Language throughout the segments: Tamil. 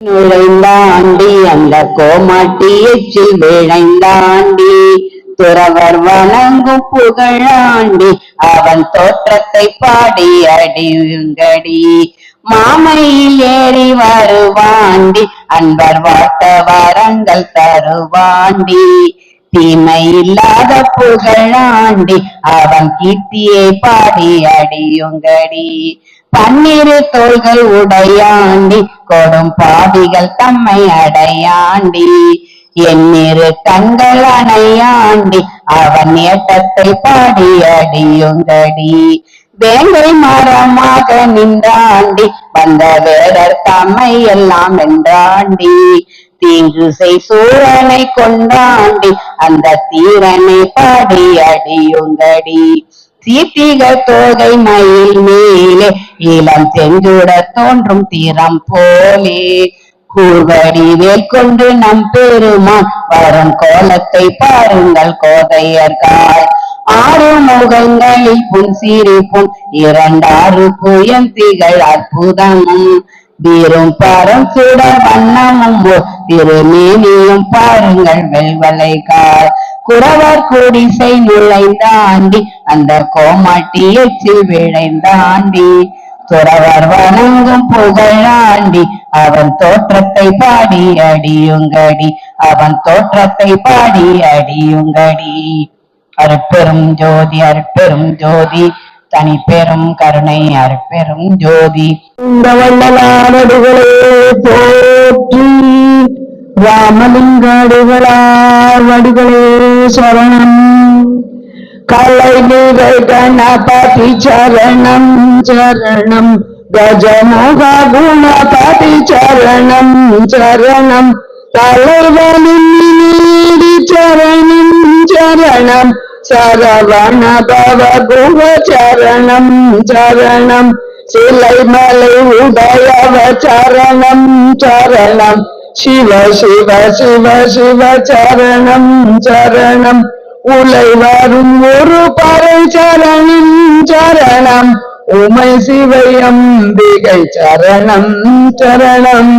நுழைந்தாண்டி அந்த கோமாட்டி எச்சில் விழைந்தாண்டி துறவர் வணங்கும் புகழாண்டி அவன் தோற்றத்தை பாடி அடியுங்கடி மாமையில் ஏறி வருவாண்டி அன்பர் வார்த்த வரங்கள் தருவாண்டி தீமை இல்லாத புகழாண்டி அவன் கீர்த்தியை பாடி அடியுங்கடி பன்னிரு தோள்கள் உடையாண்டி கொடும் பாவிகள் தம்மை அடையாண்டி எண்ணிரு கண்கள் அணையாண்டி அவன் ஏட்டத்தை பாடி அடியுங்கடி வேங்கை மரமாக நின்றாண்டி வந்த வேடர் தம்மை எல்லாம் வென்றாண்டி தீங்கு செய் சூரனை கொண்டாண்டி அந்த தீரனை பாடி அடியுங்கடி சீத்திக தோகை மயில் மேலே இளம் செஞ்சுட தோன்றும் தீரம் போலே கூர்வடி வேல் கொண்டு நம் பெருமான் வரும் கோலத்தை பாருங்கள் கோதையர்கள் ஆறு முகங்களில் புன் சிரிப்பும் இரண்டாறு புயந்திகள் அற்புதமும் வீரும் பரம் சுட வண்ணமும் திருமேனியும் பாருங்கள் வெள்வலைகால் குறவர் குடிசை நுழைந்தாண்டி அந்த கோமாட்டி எச்சில் விழைந்தாண்டி துறவர் வணங்கும் புகழாண்டி அவன் தோற்றத்தை பாடி அடியுங்கடி அவன் தோற்றத்தை பாடி அடியுங்கடி அருட்பெரும் ஜோதி அருட்பெரும் ஜோதி தனி பெரும் கருணை அருட்பெரும் ஜோதி இந்த வள்ளலாரடிகளே போற்றி ராமலிங்கடிகளார் வடிகளே சரணம் கலை நிறை கணபதி சரணம் சரணம் கஜமுக குணபதி சரணம் சரணம் தலைவனின் நீடி சரணம் சரணம் சரவண பவ குஹ சரணம் சரணம் சிலை மலை உதயவ சரணம் சரணம் சிவ சிவ சிவ சிவ சரணம் சரணம் உலை வரும் ஒரு பறை சரணம் சரணம் உமை சிவையம்பிகை சரணம் சரணம்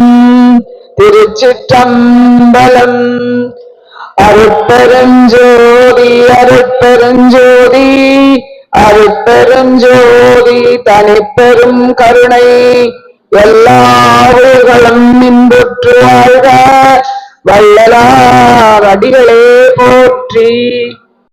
திருச்சிற்றம்பலம் அருட்பெருஞ்சோதி அருட்பெருஞ்சோதி அருட்பெருஞ்சோதி தனிப்பெரும் கருணை எல்லா உயிர்களும் இன்புற்று வாழ்க வள்ளலார் அடிகளே போற்றி.